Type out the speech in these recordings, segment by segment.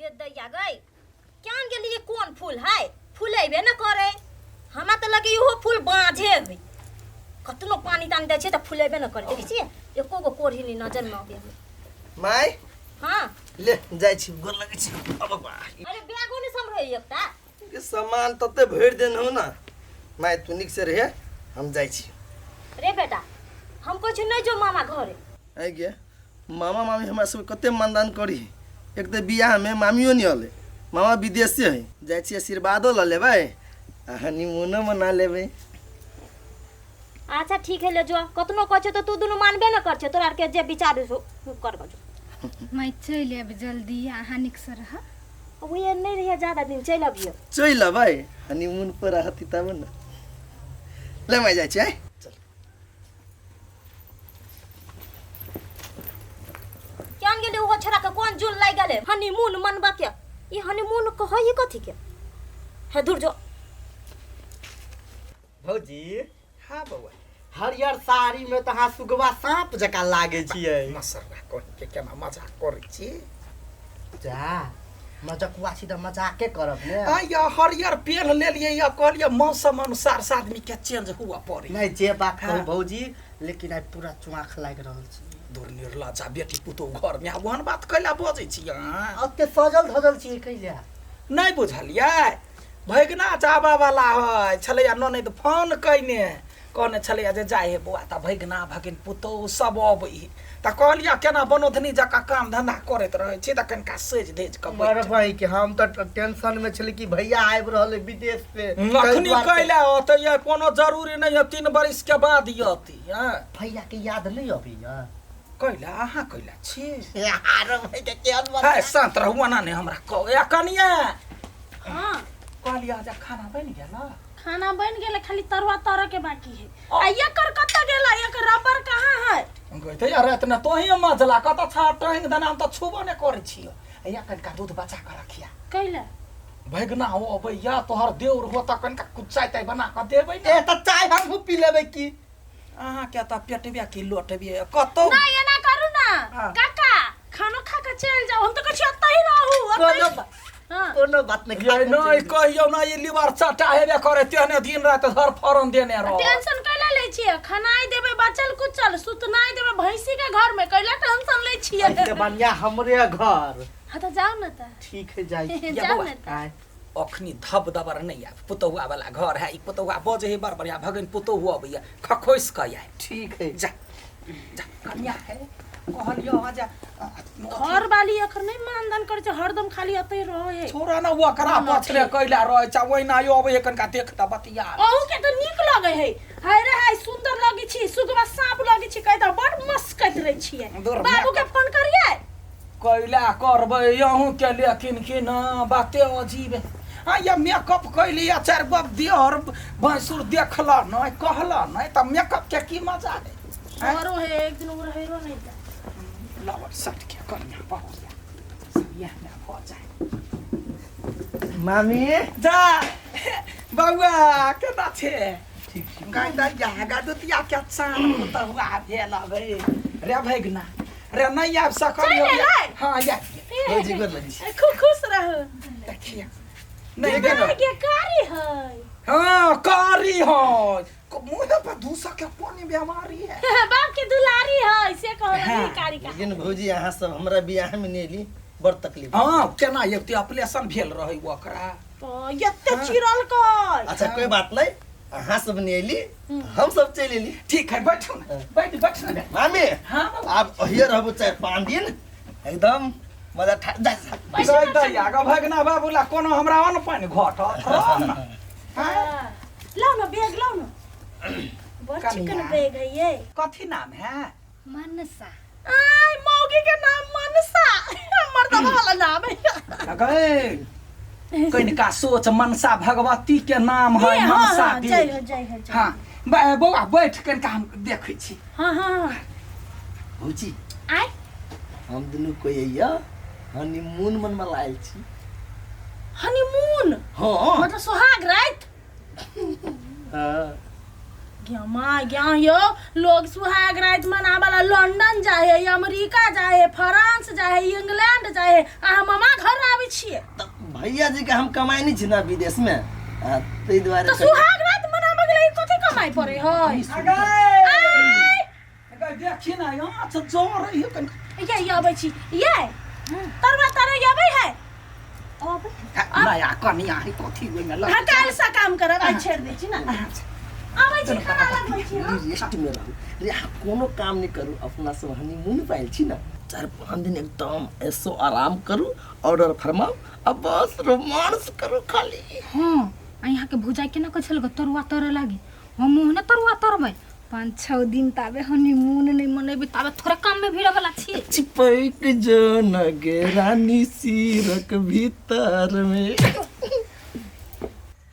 रे दैया गई क्या गेली कौन फूल है फूलेबे न करे हमरा त लगे इहो फूल बाँझे है कतनो पानी तानी दै छै त फूलेबे न करे देखै छियै एको गो कोढ़ी नि नजर में आबे माय हां ले जाय छी गोर लगै छी अब बा अरे बैगो नि सम्हरै एकटा के सामान तते भरि देन हो ना माय तू निक से रहे हम जाय छी रे बेटा हम कहै छी नै जो मामा घरे आइ गे मामा मामी हमरा सब कते मानदान करी एक त बियाह में मामियो नि हले मामा विदेश से है जाय छी आशीर्वादो ल लेबै हनीमून मना लेबै अच्छा ठीक है ले जो कतनो कहै छै त तू दुनु मानबे न कर छै तोरा के जे विचार करबो मैं चल अब जल्दी अहाँ निक से रह अब ये नहीं रहिए ज्यादा दिन चल अबियो चल भाई हनीमून पर रहती तब न ले मैं जाय छी चल क्या गेले ओ छोरा के कोन जुल लाग गेले हनीमून मनबा के ई हनीमून कहै ही कथि के है दूर जो भौजी हाँ बउआ हरियर साड़ी में तो हाँ सुगवा सांप जका लागे छियै मसरा कोन के केना मजाक करै छी जा मजाकुआ सीधा मजाके करब ने आ या हरियर पेन ले लिए या कहलिए मौसम अनुसार से आदमी के चेंज हुआ पड़े नहीं जे बात कहू भौजी लेकिन आई पूरा चुआख लाग रहल छी दूर निर्ला जा बेटी पुतो घर में आब ओहन बात कैला बजै छी अहाँ ओते सजल धजल छी कैले नहीं बुझलिए भैगना जाबा वाला है छलैया ननद फोन कैने कहने छलैया जे जाए हे बुआ त भैगना भगिन पुतो सब अबै त कहलिया केना बनोधनी जका काम धंधा करैत रहै छी त कनका सेज धेज के बड़ भाई के हम तो टेंशन में छली कि भैया आबि रहल है विदेश से अखनी कैला त ये कोनो जरूरी नहीं है 3 बरिस के बाद यती हां भैया के याद नहीं अभी हां कैला अहाँ कैला छी यार भाई के केहन बात है शांत रहू ना ने हमरा कह या कनिया हां कहलिया जा खाना बन गेला खाना बन गेले खाली तरुआ तरह के बाकी है आ एकर कत्ता गेला एकर रबर कहाँ है गइते यार इतना तोही मजला कत छा टहिंग दना त छुबो ने करै छियो या कनका दूध बचा के रखिया कैला भैगना हो अबै या तोहर देउर हो त कनका कुछ चाय ताय बना के देबै ए त चाय हम पी लेबै की अहाँ के त पेटबिया की लोटबिया कतो ना ये ना करू ना काका खाना खा के चल जाओ हम तो कछि अत्ता ही रहू कोनो बात नहीं ये नहीं कहियो ना ये लिवर चटा हेबे करे तेने दिन रात हर फरन देने रहो टेंशन कैला ले छिए खानाई देबे बचल कुचल सुतनाई देबे भैंसी के घर में कैला टेंशन ले छिए ऐसे बनिया हमरे घर हां त जाओ ना त ठीक है जाई जाओ ना अखनी धब दबर नहीं आ पुतहुआ वाला घर है ई पुतहुआ बजे है बड़ बढ़िया भगन पुतहुआ भैया खखोइस के आए ठीक है जा जा कन्या है कहलियो आजा घर वाली अखर नहीं मानदान करे छै हरदम खाली अतै रहे छोरा ना वो करा पछले कैला रहे छ ओइ ना यो अबे कनका देखता बतिया ओहू के त नीक लगे है हाय रे हाय सुंदर लगी छी सुगवा सांप लगी छी कहता बड़ मस्कत रहे छिए बाबू के फोन करिए कैला करबै यहू के लेकिन कि ना बाते अजीब है हां ये मेकअप कैली या चार बाप दियर भैंसुर देखला नहीं कहला नहीं त मेकअप के की मजा है औरो है एक दिन उर है रो नहीं था लावर सट के कन्या बहुया सब यह ना हो जाए मामी जा बउआ केना छे ठीक ठीक गाइदा जागा दुतिया के चान होता हुआ भेला भई रे भगना रे नहीं आब सकलियो हां या हो जी गोर लगी खुश रहो देखिए नहीं के कारी है हां कारी है मुंह पर दूसरा के पानी बीमारी है बाप के दुलारी है से कहो नहीं कारी का लेकिन भौजी अहाँ सब हमरा बियाह में नेली बड़ तकलीफ हां केना एकते ऑपरेशन भेल रहै ओकरा तो यत्ते चिरल कर अच्छा कोई बात नहीं अहाँ सब नेली हम सब चल एली ठीक है बैठो ना बैठ ना मामी हां आप अहिए रहबो 4-5 दिन एकदम मजा ठा जा सही दैया ग भगना बाबूला कोनो हमरा अन्न पानी घट लाओ ना बैग लाओ ना बहुत चिकन बैग है ये कथी नाम है मनसा आई मौगी के नाम मनसा मर्दवा वाला नाम है गए कनिका सोच मनसा भगवती के नाम है मनसा दी जय हो हां बौआ बैठ कनिका हम देखै छी हां भौजी आई हम दुनु कोई या हनीमून मन में लायल छी हनीमून हां मतलब सुहाग रात हां गया यो लोग सुहाग रात मनावला लंदन जाए अमेरिका जाए फ्रांस जाए इंग्लैंड जाए आ मामा घर आबै छियै त भैया जी के हम कमाई नहीं छी ना विदेश में तै द्वारे तो सुहाग रात मनाबे के लिए कथि कमाई पड़े है अगर देखी ना यहाँ से जो रही है कनी ये आबै छी ये तरवा तरह आबै है आबै नया कनिया है कथी ओइ में लग काल सा काम करब आ छेड़ दै छी ना आबै छी खाना लगबै छी रेस्ट में रहू रे कोनो काम नहीं करू अपना सब हनीमून पाइल छी ना 4-5 दिन एकदम ऐसो आराम करू ऑर्डर फरमाओ अब बस रोमांस करू खाली हाँ यहाँ के भुजाई के ना कछल तरुआ तर लागे हम मुंह ना तरुआ तरबै 5-6 दिन ताबे हनीमून नहीं मनेबे ताबे थोड़ा काम में भीड़ वाला छी चिपक जो नगे रानी सिरक भीतर में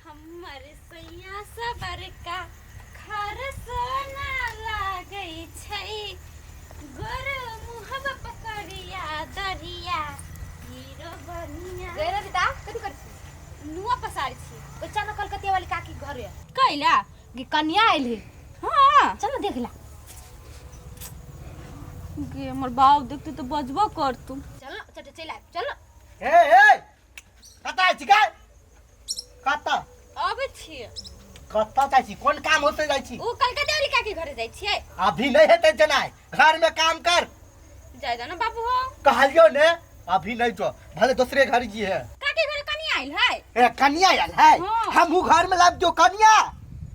हमर सैया सबर का खर सोना लागै छै गोर मुहब पकड़िया दरिया हीरो बनिया गैरा दीदा कथि कर छी नुआ पसार छी बच्चा न कलकतिया वाली काकी घर है कैला कि कन्या आइल है हां चल देख ला गे हमर बाप देखते तो बजबो कर तू चल चट चल चल ए कता छी का कता आबै छियै कता जाइ छी कोन काम होते जाइ छी ओ कलकतिया वाली काकी घरे जाइ छियै अभी नहीं हेते जनाय घर में काम कर जाय द ना बाबू हो कहलियो ने अभी नहीं जो भले दूसरे घर जी है काकी घरे कन्या आइल है ए कन्या आयल है हाँ। हमहू घर में लाब जो कन्या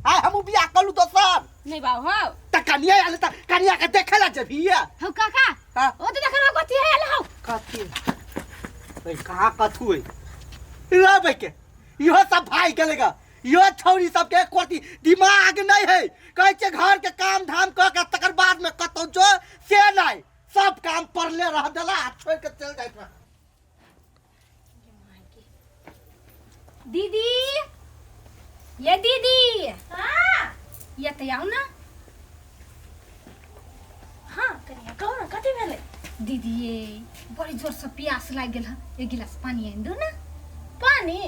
आ हमहू बियाह कलू दोसर नहीं बाबू हो त कन्या आयल त कन्या के देखे ला जबिया हो काका हां ओ तो देखना कथि है आइल हो कथी ए कहां कथु है रे के इहो सब भाई गेलेगा यो छौरी सब के कोती दिमाग नहीं है कहै छै घर के काम धाम क के तकर बाद में कतौ जो से नहीं सब काम परले रह देला आ छोड़ के चल जाइत बा दीदी ये दीदी हां ये तो आओ ना हां कनिया कहो ना कथि भेलै दीदी ये बड़ी जोर से प्यास लाग गेल है एक गिलास पानी आइन दो ना पानी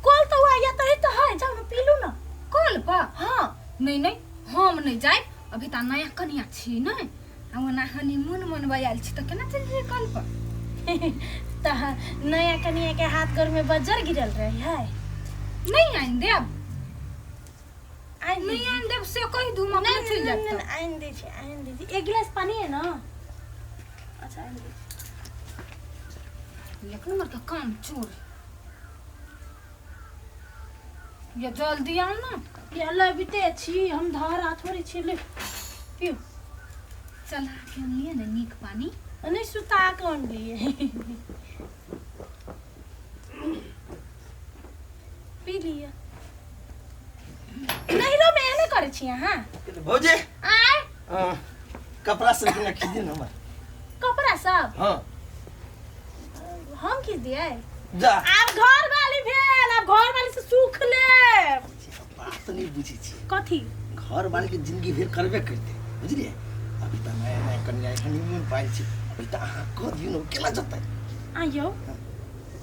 कल तो हुआ या तो है जाओ ना पी लू ना कल पर हां नहीं नहीं हम नहीं जाए अभी ता नया कनिया छी नहीं हम ना हनीमून मनबे आइल छी तो केना चल जे कल पर त नया कनिया के हाथ गोर में बजर गिरल रही है नहीं आइन देब आइन नहीं आइन देब से कही धूम अपने चल जाता आइन दीजिए एक गिलास पानी है ना अच्छा आइन दीजिए लेकिन मर का काम चोर ये जल्दी आओ ना ये लबिते छी हम धार आथोरी छी ले पियो चल के लिए ना नीक पानी नहीं सुता कौन लिए पी लिया नहीं रो मैं नहीं करे छी हां भौजी आय कपड़ा सब के खींच दिन हमर कपड़ा सब हां हम खींच दिए जा आप घर वाली भेल आप घर वाली से सुख ले बात नहीं बुझी छी कथी घर वाले के जिंदगी भर करबे करते बुझलिए अभी त नया नया कन्या हनीमून पाइल छी अभी त अहाँ क दिनु केना जतै आइयो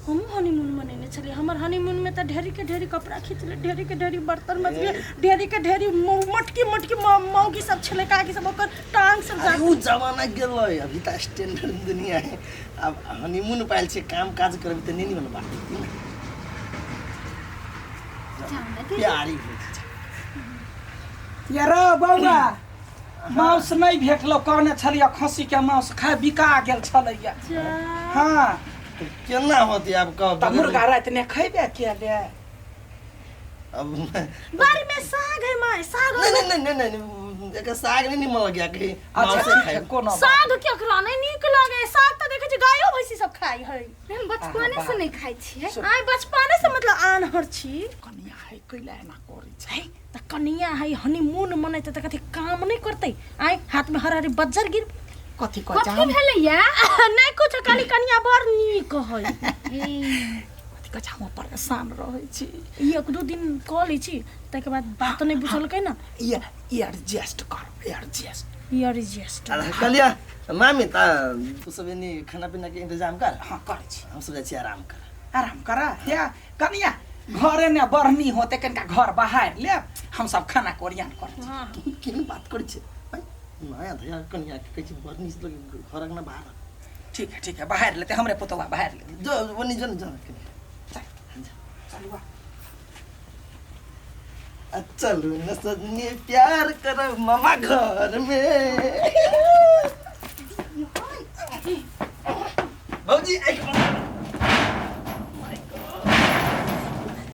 हम हनीमून मनेने चली हमर हनीमून में तो ढेरी के ढेरी कपड़ा खींचले ढेरी के ढेरी बर्तन मजले ढेरी के ढेरी मटकी मटकी मौगी सब छले काकी सब ओकर टांग सब जा उ जमाना गेलै अभी त स्टैंडर्ड दुनिया है अब हनीमून पाइल छी काम काज करबी त नहीं मन बात प्यारी यार बौआ मांस नहीं भेटलो कहने छलिया खसी के मांस खाय बिका गेल छलैया हाँ केना होती अब कब त मुर्गा रात ने खैबे के ले अब बारी में साग है माय साग नहीं एक साग नहीं निमन लग गया कि मांस से खाए कोनो साग केकरा नहीं नीक लागे साग त देखे छी गायो भैंसी सब खाई है हम बचपने से नहीं खाई छी आय बचपने से मतलब आनहर छी कनिया है कैला ना करै छै त कनिया है हनीमून मने त कथि काम नहीं करते आय हाथ में हरारी बज्जर गिर कथी कथि भेलैया नहीं कुछ काली कनिया बड़ नीक है कथी कह हम परेशान रहै छी एक दो दिन कह ली छी तके बाद बात नहीं बुझलकै ना ये एडजस्ट कर एडजस्ट यार जस्ट कलिया मामी त तू सब नि खाना पीना के इंतजाम कर हाँ करै छी हम सब जाइ छी आराम कर आराम करा या कनिया घरे ने बरनी होते कनका घर बाहर ले हम सब खाना के ओरियान कर हां केन बात करै छी नया धया कनिया के कहै छी बरनी से घर अंगना बाहर ठीक है बाहर लेते हमरे पुतवा बाहर लेते जो वो नहीं जो चलो न सजनी प्यार करो मामा घर में भौजी एक